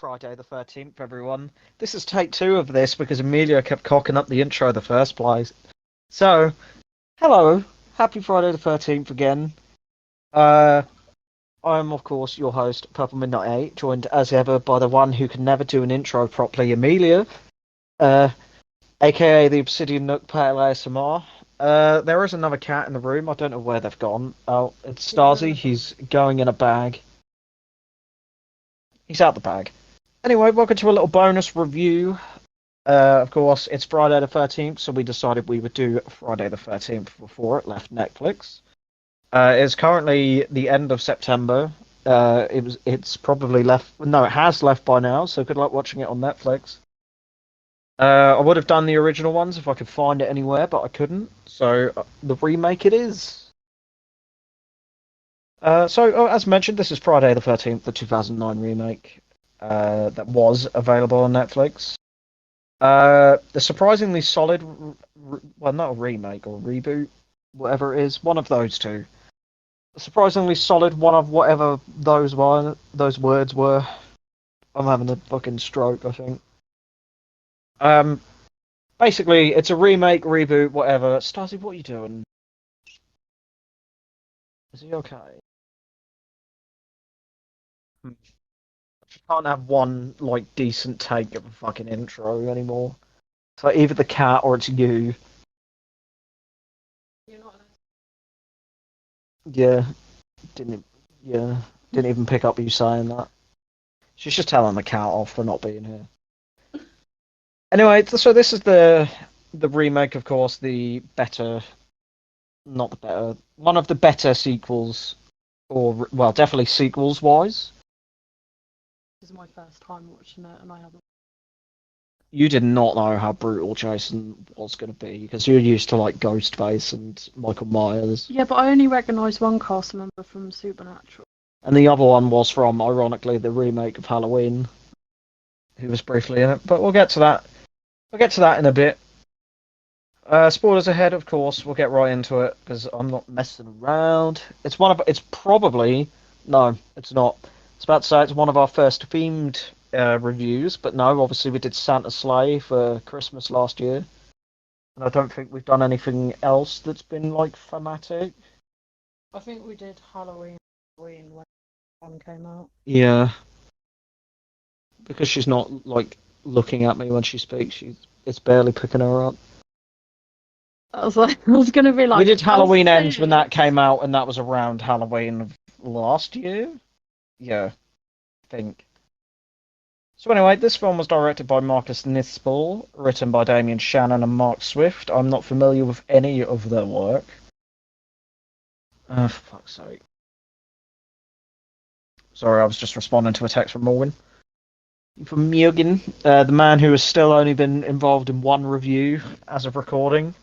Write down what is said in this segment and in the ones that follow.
Friday the 13th, everyone. This is take two of this because Amelia kept cocking up the intro the first place. So, hello, happy Friday the 13th again. Uh, I'm, of course, your host, Purple Midnight 8, joined as ever by the one who can never do an intro properly, Amelia, uh, aka the Obsidian Nook Pale ASMR. There is another cat in the room. I don't know where they've gone. Oh, it's Starzy. He's going in a bag. He's out the bag. Anyway, welcome to a little bonus review. Of course, it's Friday the 13th, so we decided we would do Friday the 13th before it left Netflix. It's currently the end of September. It's probably left. No, it has left by now. So good luck watching it on Netflix. I would have done the original ones if I could find it anywhere, but I couldn't. So the remake it is. As mentioned, this is Friday the 13th, the 2009 remake that was available on Netflix. The surprisingly solid, well, not a remake or reboot, whatever it is, one of those two. A surprisingly solid one of whatever those words were. I'm having a fucking stroke, I think. Um, Basically, it's a remake, reboot, whatever. Stasi, what are you doing? Is he okay? Hmm. I can't have one like decent take of a fucking intro anymore. It's like either the cat or it's you. You're not Yeah, didn't yeah didn't even pick up you saying that. She's just telling the cat off for not being here. Anyway, so this is the remake, of course, the better, not the better, one of the better sequels, or well, definitely sequels wise. This is my first time watching it, and I haven't. You did not know how brutal Jason was going to be because you're used to like Ghostface and Michael Myers, Yeah, but I only recognise one cast member from Supernatural. and the other one was from, ironically, the remake of Halloween, who was briefly in it. But we'll get to that. We'll get to that in a bit. Spoilers ahead, of course. We'll get right into it because I'm not messing around. It's one of. It's probably no, it's not. It's about to say it's one of our first themed reviews, but no, obviously we did Santa's Sleigh for Christmas last year, and I don't think we've done anything else that's been like thematic. I think we did Halloween when one came out. Yeah, because she's not like looking at me when she speaks. It's barely picking her up. I was like, I was gonna be We like, did how Halloween Ends when that serious? came out, and that was around Halloween of last year. Yeah, I think. So anyway, this film was directed by Marcus Nispel, written by Damien Shannon and Mark Swift. I'm not familiar with any of their work. For fuck's sake. Sorry, I was just responding to a text from Morgan. From Mugen, the man who has still only been involved in one review as of recording.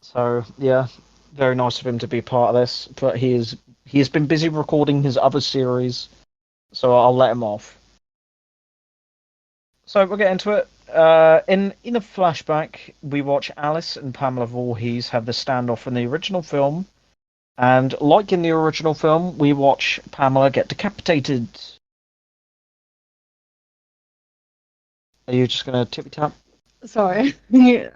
So yeah, very nice of him to be part of this. But he has been busy recording his other series, so I'll let him off. So we'll get into it. In a flashback, we watch Alice and Pamela Voorhees have the standoff from the original film, and like in the original film, we watch Pamela get decapitated. Are you just gonna tippy tap? Sorry.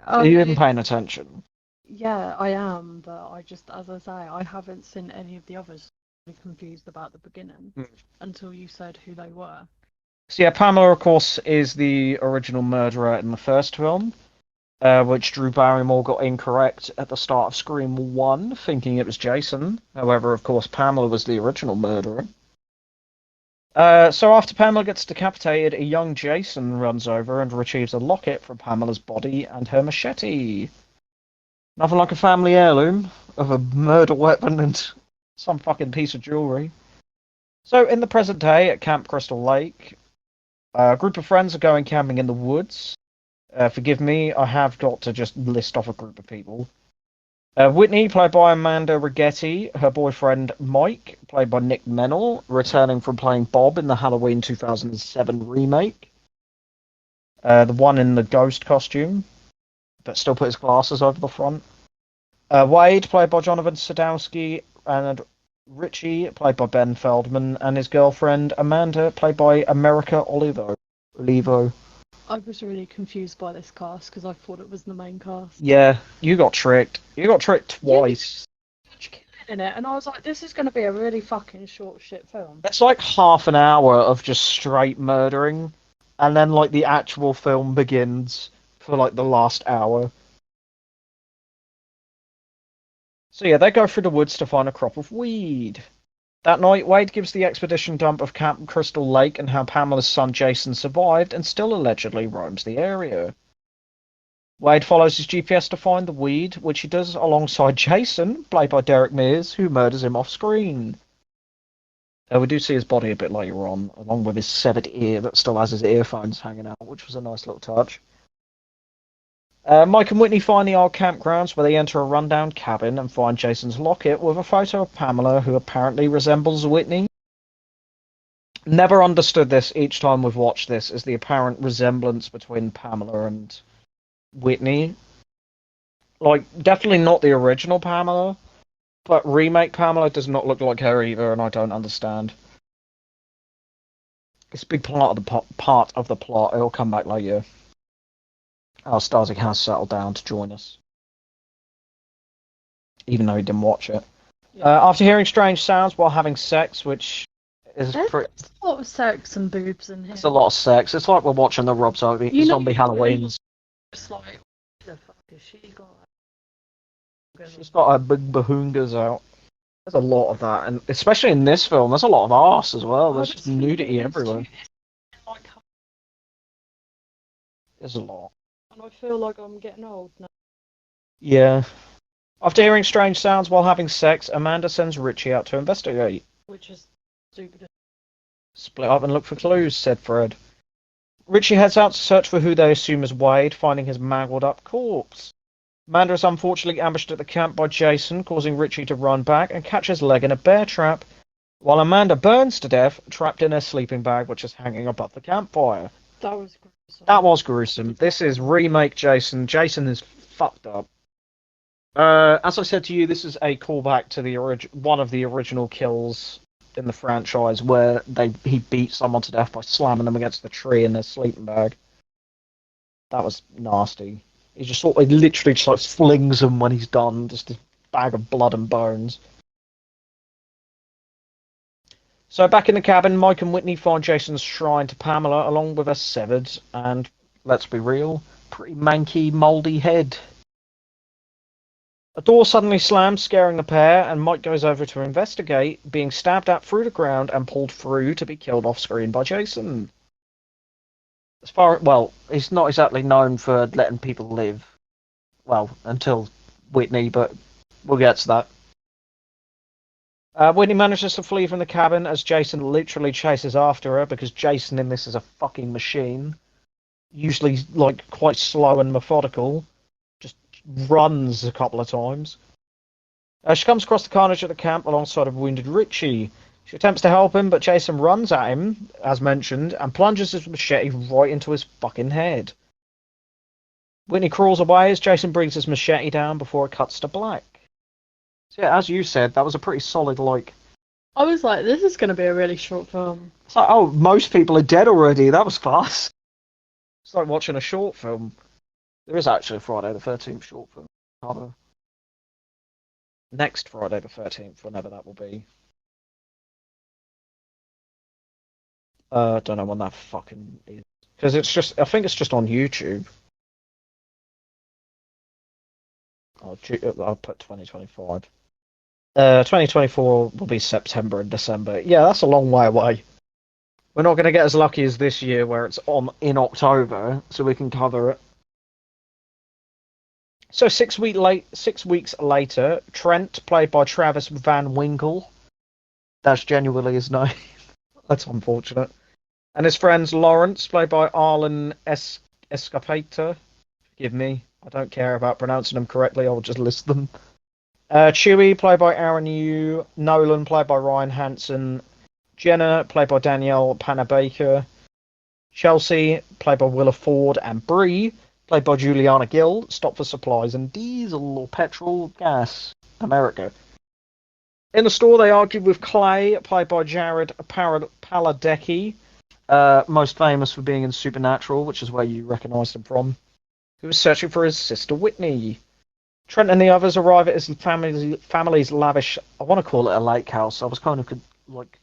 Are you even paying attention? Yeah, I am, but I just, as I say, I haven't seen any of the others. I'm confused about the beginning Hmm. until you said who they were. So yeah, Pamela, of course, is the original murderer in the first film, which Drew Barrymore got incorrect at the start of Scream 1, thinking it was Jason. However, of course, Pamela was the original murderer. So after Pamela gets decapitated, a young Jason runs over and retrieves a locket from Pamela's body and her machete. Nothing like a family heirloom of a murder weapon and some fucking piece of jewelry. So in the present day at Camp Crystal Lake, a group of friends are going camping in the woods. Forgive me, I have got to just list off a group of people. Whitney, played by Amanda Rigetti, her boyfriend Mike, played by Nick Mennel, returning from playing Bob in the Halloween 2007 remake. The one in the ghost costume, but still put his glasses over the front. Wade, played by Jonathan Sadowski, and Richie, played by Ben Feldman, and his girlfriend Amanda, played by America Olivo. I was really confused by this cast because I thought it was the main cast. Yeah, you got tricked. You got tricked Yeah, twice. in it, and I was like, this is going to be a really fucking short shit film. It's like half an hour of just straight murdering, and then like the actual film begins for like the last hour. So yeah, they go through the woods to find a crop of weed. That night, Wade gives the expedition dump of Camp Crystal Lake and how Pamela's son Jason survived and still allegedly roams the area. Wade follows his GPS to find the weed, which he does alongside Jason, played by Derek Mears, who murders him off screen. We do see his body a bit later on, along with his severed ear that still has his earphones hanging out, which was a nice little touch. Mike and Whitney find the old campgrounds where they enter a rundown cabin and find Jason's locket with a photo of Pamela, who apparently resembles Whitney. Never understood this each time we've watched this, is the apparent resemblance between Pamela and Whitney. Like, definitely not the original Pamela, but remake Pamela does not look like her either, and I don't understand. It's a big part of the plot. It'll come back later. Starzy has settled down to join us, even though he didn't watch it. Yeah. After hearing strange sounds while having sex, which is There's a lot of sex and boobs in here. It's a lot of sex. It's like we're watching the Rob Zombie Halloweens. It's like, what the fuck has she got? She's got her big bahungas out. There's a lot of that, and especially in this film, there's a lot of arse as well. There's just nudity everywhere. There's a lot. And I feel like I'm getting old now. Yeah. After hearing strange sounds while having sex, Amanda sends Richie out to investigate. Which is stupid. Split up and look for clues, said Fred. Richie heads out to search for who they assume is Wade, finding his mangled up corpse. Amanda is unfortunately ambushed at the camp by Jason, causing Richie to run back and catch his leg in a bear trap, while Amanda burns to death, trapped in her sleeping bag, which is hanging above the campfire. That was gruesome. That was gruesome. This is remake Jason. Jason is fucked up. As I said to you, this is a callback to one of the original kills in the franchise where he beat someone to death by slamming them against the tree in their sleeping bag. That was nasty. He just literally just like flings them when he's done, just a bag of blood and bones. So back in the cabin, Mike and Whitney find Jason's shrine to Pamela along with her severed and, let's be real, pretty manky, mouldy head. A door suddenly slams, scaring the pair, and Mike goes over to investigate, being stabbed at through the ground and pulled through to be killed off screen by Jason. He's not exactly known for letting people live. Well, until Whitney, but we'll get to that. Whitney manages to flee from the cabin as Jason literally chases after her, because Jason in this is a fucking machine. Usually, like, quite slow and methodical. Just runs a couple of times. She comes across the carnage at the camp alongside a wounded Richie. She attempts to help him, but Jason runs at him, as mentioned, and plunges his machete right into his fucking head. Whitney crawls away as Jason brings his machete down before it cuts to black. So yeah, as you said, that was a pretty solid, I was like, this is going to be a really short film. It's like, oh, most people are dead already. That was class. It's like watching a short film. There is actually a Friday the 13th short film cover. Next Friday the 13th, whenever that will be. Don't know when that fucking is. Because I think it's just on YouTube. I'll put 2025. 2024 will be September and December. Yeah, that's a long way away. We're not going to get as lucky as this year where it's on in October, so we can cover it. So 6 weeks later, Trent, played by Travis Van Winkle, that's genuinely his name. That's unfortunate. And his friends Lawrence, played by Arlen Escapeta. Forgive me, I don't care about pronouncing them correctly, I'll just list them. Chewie, played by Aaron Yu. Nolan, played by Ryan Hansen. Jenna, played by Danielle Panabaker. Chelsea, played by Willa Ford. And Bree, played by Juliana Gill, stop for supplies and diesel or petrol, gas, America. In the store, they argued with Clay, played by Jared Paladecki, most famous for being in Supernatural, which is where you recognised him from, who was searching for his sister Whitney. Trent and the others arrive at his family's lavish, I want to call it a lake house. I was kind of like,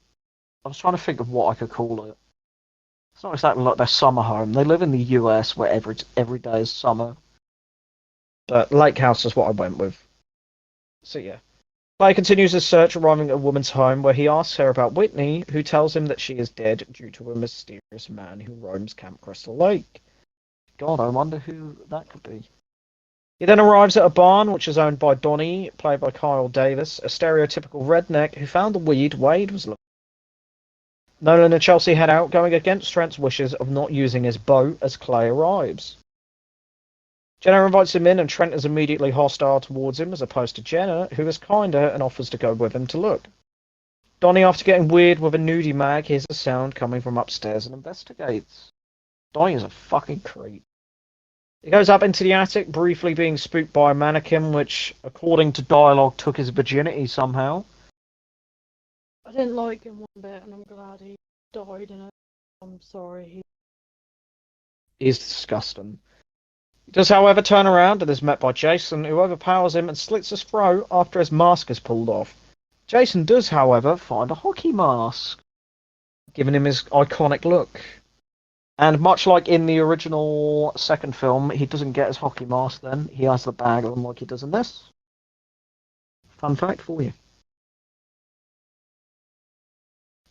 I was trying to think of what I could call it. It's not exactly like their summer home. They live in the US where every day is summer. But lake house is what I went with. So yeah. Clay continues his search, arriving at a woman's home where he asks her about Whitney, who tells him that she is dead due to a mysterious man who roams Camp Crystal Lake. God, I wonder who that could be. He then arrives at a barn which is owned by Donnie, played by Kyle Davis, a stereotypical redneck who found the weed Wade was looking for. Nolan and Chelsea head out, going against Trent's wishes of not using his boat as Clay arrives. Jenna invites him in, and Trent is immediately hostile towards him, as opposed to Jenna, who is kinder and offers to go with him to look. Donnie, after getting weird with a nudie mag, hears a sound coming from upstairs and investigates. Donnie is a fucking creep. He goes up into the attic, briefly being spooked by a mannequin, which, according to dialogue, took his virginity somehow. I didn't like him one bit, and I'm glad he died in it. I'm sorry. He's disgusting. He does, however, turn around and is met by Jason, who overpowers him and slits his throat after his mask is pulled off. Jason does, however, find a hockey mask, giving him his iconic look. And much like in the original second film, he doesn't get his hockey mask then. He has the bag on like he does in this. Fun fact for you.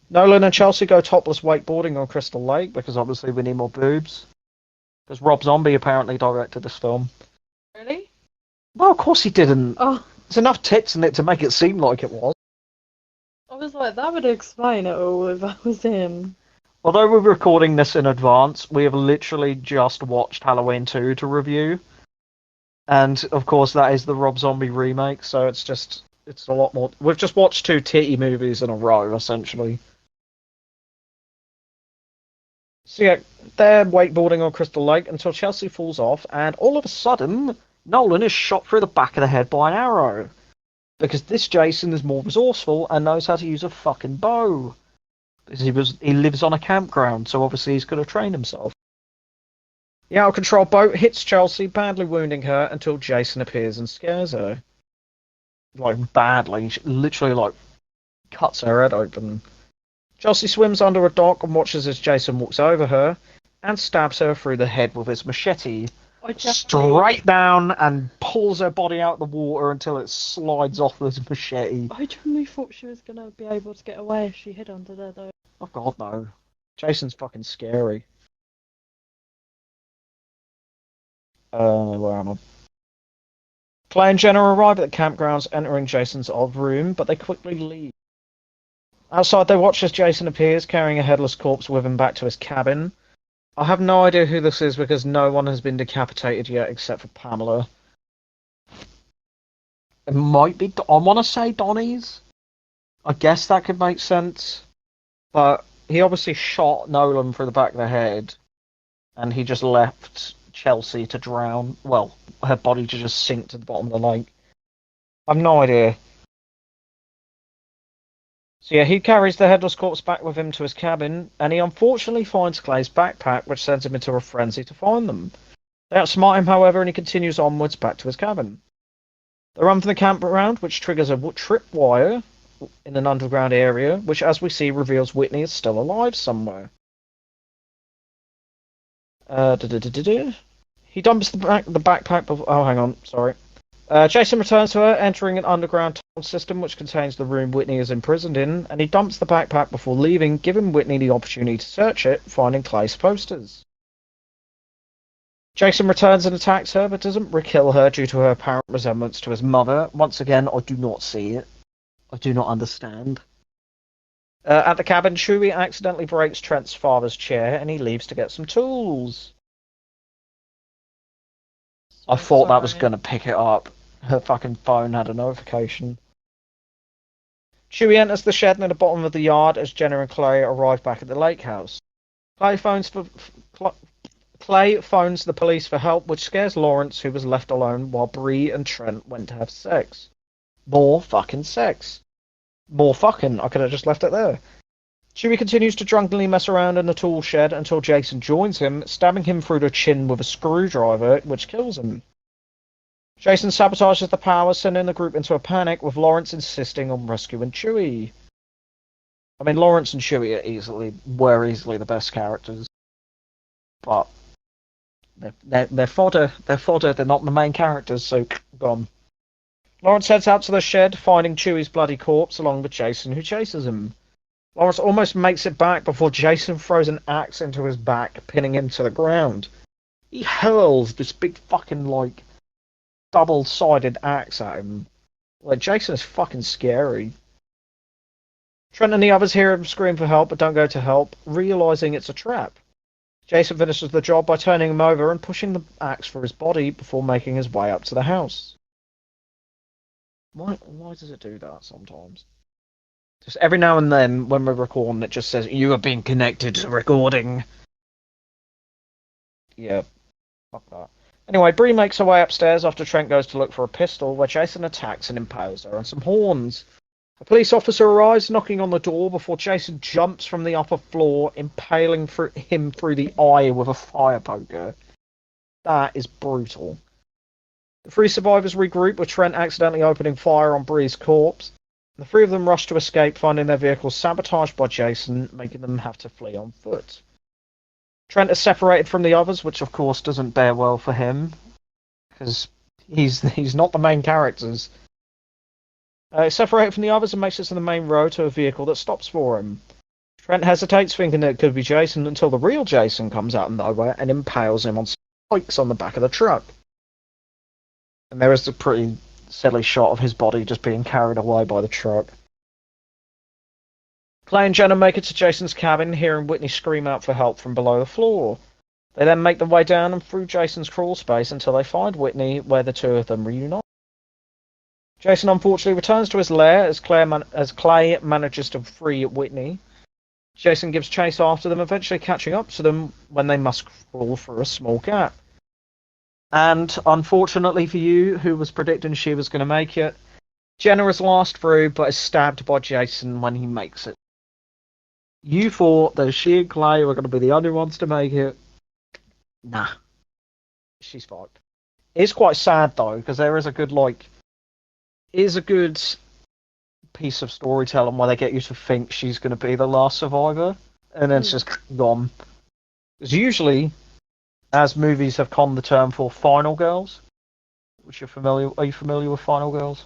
Nolan and Chelsea go topless wakeboarding on Crystal Lake because obviously we need more boobs. Because Rob Zombie apparently directed this film. Really? Well, of course he didn't. Oh, There's enough tits in it to make it seem like it was. I was like, that would explain it all if I was him. Although we're recording this in advance, we have literally just watched Halloween 2 to review. And, of course, that is the Rob Zombie remake, so it's a lot more. We've just watched two titty movies in a row, essentially. So yeah, they're wakeboarding on Crystal Lake until Chelsea falls off, and all of a sudden, Nolan is shot through the back of the head by an arrow. Because this Jason is more resourceful and knows how to use a fucking bow. Because he lives on a campground, so obviously he's going to train himself. The out of control boat hits Chelsea, badly wounding her until Jason appears and scares her. Like, badly. Literally, like, cuts her head open. Chelsea swims under a dock and watches as Jason walks over her and stabs her through the head with his machete. Straight down and pulls her body out of the water until it slides off with his machete. I genuinely thought she was going to be able to get away if she hid under there, though. Oh god, no. Jason's fucking scary. Where am I? Clay and Jenna arrive at the campgrounds, entering Jason's old room, but they quickly leave. Outside, they watch as Jason appears, carrying a headless corpse with him back to his cabin. I have no idea who this is because no one has been decapitated yet except for Pamela. It might be. I want to say Donnie's. I guess that could make sense. But he obviously shot Nolan through the back of the head, and he just left Chelsea to drown. Well, her body to just sink to the bottom of the lake. I have no idea. So yeah, he carries the headless corpse back with him to his cabin, and he unfortunately finds Clay's backpack, which sends him into a frenzy to find them. They outsmart him, however, and he continues onwards back to his cabin. They run from the campground, which triggers a tripwire in an underground area, which, as we see, reveals Whitney is still alive somewhere. He dumps the backpack. Oh, hang on, sorry. Jason returns to her, entering an underground tunnel system which contains the room Whitney is imprisoned in, and he dumps the backpack before leaving, giving Whitney the opportunity to search it, finding Clay's posters. Jason returns and attacks her, but doesn't kill her due to her apparent resemblance to his mother. Once again, I do not see it. I do not understand. At the cabin, Chewie accidentally breaks Trent's father's chair, and he leaves to get some tools. I thought that was going to pick it up. Her fucking phone had a notification. Chewie enters the shed near the bottom of the yard as Jenna and Clay arrive back at the lake house. Clay phones the police for help, which scares Lawrence, who was left alone while Bree and Trent went to have sex. More fucking sex. More fucking. I could have just left it there. Chewie continues to drunkenly mess around in the tool shed until Jason joins him, stabbing him through the chin with a screwdriver, which kills him. Jason sabotages the power, sending the group into a panic, with Lawrence insisting on rescuing Chewie. I mean, Lawrence and Chewie were easily the best characters, but they're fodder. They're fodder. They're not the main characters, so gone. Lawrence heads out to the shed, finding Chewie's bloody corpse along with Jason, who chases him. Lawrence almost makes it back before Jason throws an axe into his back, pinning him to the ground. He hurls this big fucking, like, double-sided axe at him. Like, Jason is fucking scary. Trent and the others hear him scream for help, but don't go to help, realising it's a trap. Jason finishes the job by turning him over and pushing the axe through his body before making his way up to the house. Why does it do that sometimes? Just every now and then, when we're recording, it just says, you are being connected to recording. Yeah, fuck that. Anyway, Bree makes her way upstairs after Trent goes to look for a pistol, where Jason attacks and impales her on some horns. A police officer arrives, knocking on the door before Jason jumps from the upper floor, impaling him through the eye with a fire poker. That is brutal. The three survivors regroup, with Trent accidentally opening fire on Bree's corpse. The three of them rush to escape, finding their vehicles sabotaged by Jason, making them have to flee on foot. Trent is separated from the others, which of course doesn't bear well for him, because he's not the main characters. Separated from the others and makes it to the main road to a vehicle that stops for him. Trent hesitates, thinking that it could be Jason, until the real Jason comes out of nowhere and impales him on spikes on the back of the truck. And there is a pretty silly shot of his body just being carried away by the truck. Clay and Jenna make it to Jason's cabin, hearing Whitney scream out for help from below the floor. They then make their way down and through Jason's crawl space until they find Whitney, where the two of them reunite. Jason unfortunately returns to his lair as Clay manages to free Whitney. Jason gives chase after them, eventually catching up to them when they must crawl through a small gap. And unfortunately for you, who was predicting she was going to make it, Jenna is last through, but is stabbed by Jason when he makes it. You thought that she and Clay were going to be the only ones to make it. Nah. She's fucked. It's quite sad, though, because there is a good, piece of storytelling where they get you to think she's going to be the last survivor, and then it's just gone. Because usually, as movies have coined the term for final girls, which are you familiar with final girls?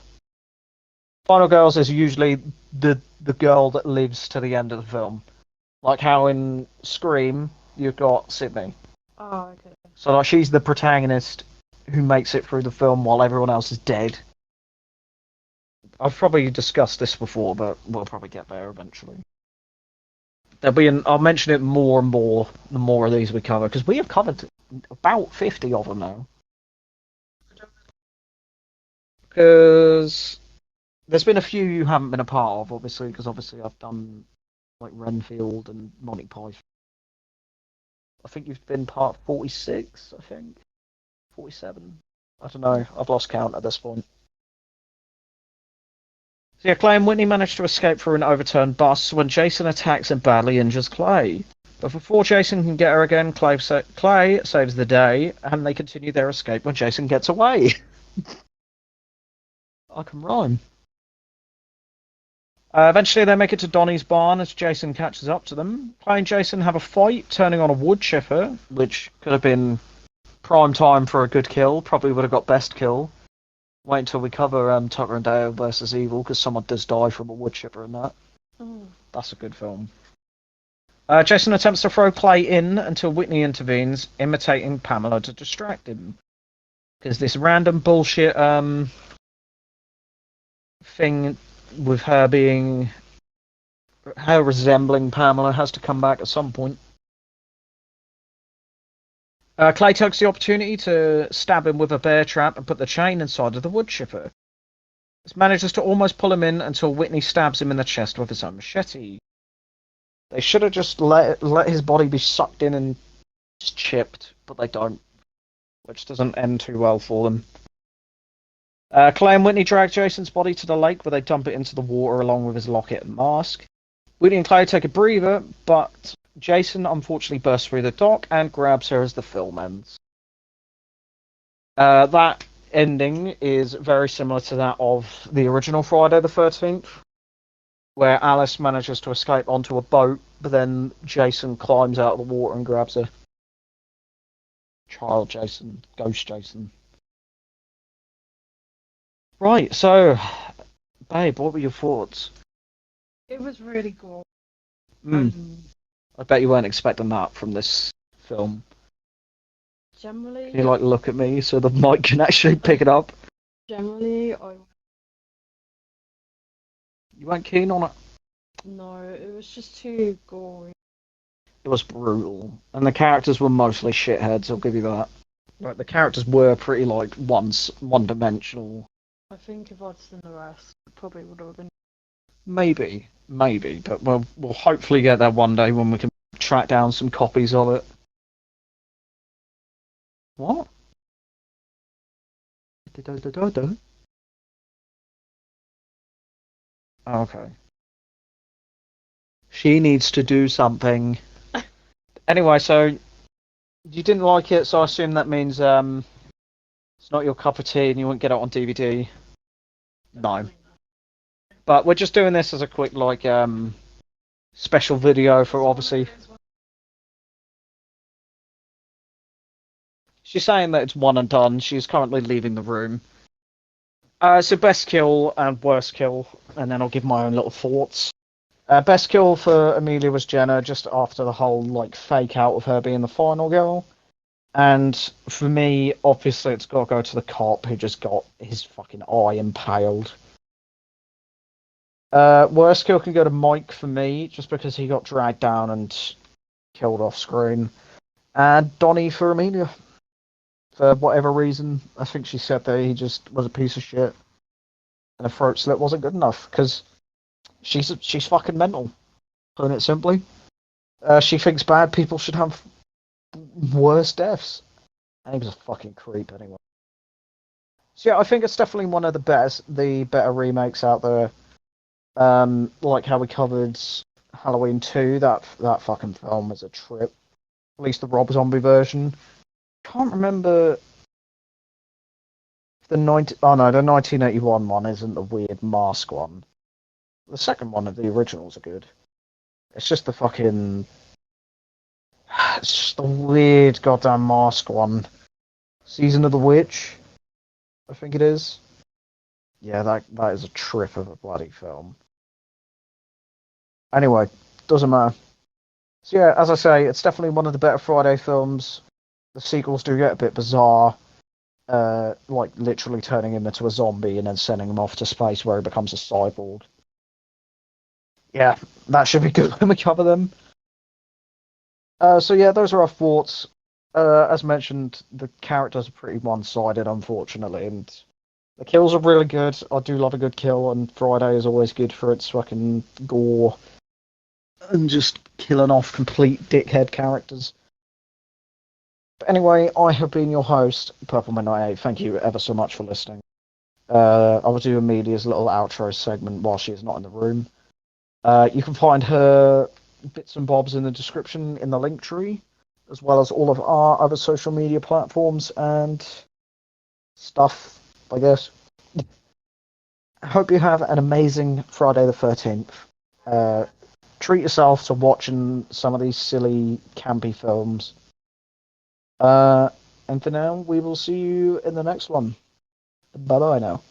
Final girls is usually the girl that lives to the end of the film. Like how in Scream, you've got Sydney. Oh, okay. So like, she's the protagonist who makes it through the film while everyone else is dead. I've probably discussed this before, but we'll probably get there eventually. I'll mention it more and more the more of these we cover, because we have covered about 50 of them now. Because there's been a few you haven't been a part of, obviously, because obviously I've done like Renfield and Monty Python. I think you've been part 46, I think. 47. I don't know. I've lost count at this point. So yeah, Clay and Whitney manage to escape through an overturned bus when Jason attacks and badly injures Clay. But before Jason can get her again, Clay saves the day, and they continue their escape when Jason gets away. I can rhyme. Eventually they make it to Donnie's barn as Jason catches up to them. Clay and Jason have a fight, turning on a wood chipper, which could have been prime time for a good kill. Probably would have got best kill. Wait until we cover Tucker and Dale versus Evil, because someone does die from a wood chipper in that. That's a good film. Jason attempts to throw Clay in until Whitney intervenes, imitating Pamela to distract him. Because this random bullshit thing with her resembling Pamela has to come back at some point. Clay takes the opportunity to stab him with a bear trap and put the chain inside of the wood chipper. This manages to almost pull him in until Whitney stabs him in the chest with his own machete. They should have just let his body be sucked in and just chipped, but they don't, which doesn't end too well for them. Clay and Whitney drag Jason's body to the lake where they dump it into the water along with his locket and mask. Whitney and Clay take a breather, but Jason unfortunately bursts through the dock and grabs her as the film ends. That ending is very similar to that of the original Friday the 13th, where Alice manages to escape onto a boat, but then Jason climbs out of the water and grabs her. Child Jason, Ghost Jason. Right, so, babe, what were your thoughts? It was really cool. I bet you weren't expecting that from this film. Generally, Can you, like, look at me so the mic can actually pick it up? generally, You weren't keen on it? no, it was just too gory. It was brutal. And the characters were mostly shitheads, I'll give you that. Like, the characters were pretty, like, one-dimensional. I think if I'd seen the rest, it probably would have been. Maybe, but we'll hopefully get there one day when we can track down some copies of it. What? Okay. She needs to do something. Anyway, so you didn't like it, so I assume that means it's not your cup of tea and you won't get it on DVD. No. But we're just doing this as a quick like special video for obviously. She's saying that it's one and done. She's currently leaving the room. So best kill and worst kill, and then I'll give my own little thoughts. Best kill for Amelia was Jenna, just after the whole like fake out of her being the final girl. And for me, obviously, it's got to go to the cop who just got his fucking eye impaled. Worst kill can go to Mike for me, just because he got dragged down and killed off screen. And Donnie for Amelia. For whatever reason, I think she said that he just was a piece of shit. And a throat slit wasn't good enough, because she's fucking mental, putting it simply. She thinks bad people should have worse deaths. And he was a fucking creep anyway. So yeah, I think it's definitely one of the better remakes out there. Like how we covered Halloween 2, that fucking film is a trip. At least the Rob Zombie version. Can't remember the 1981 one isn't the weird mask one. The second one of the originals are good. It's just the fucking it's just the weird goddamn mask one. Season of the Witch, I think it is. Yeah, that is a trip of a bloody film. Anyway, doesn't matter. So yeah, as I say, it's definitely one of the better Friday films. The sequels do get a bit bizarre, like literally turning him into a zombie and then sending him off to space where he becomes a cyborg. Yeah, that should be good when we cover them. So yeah, those are our thoughts. As mentioned, the characters are pretty one-sided, unfortunately, and the kills are really good. I do love a good kill, and Friday is always good for its fucking gore and just killing off complete dickhead characters. But anyway, I have been your host, Purple Midnight 8. Thank you ever so much for listening. I will do Amelia's little outro segment while she is not in the room. You can find her bits and bobs in the description in the link tree, as well as all of our other social media platforms and stuff, I guess. I hope you have an amazing Friday the 13th. Treat yourself to watching some of these silly, campy films. And for now, we will see you in the next one. Bye-bye now.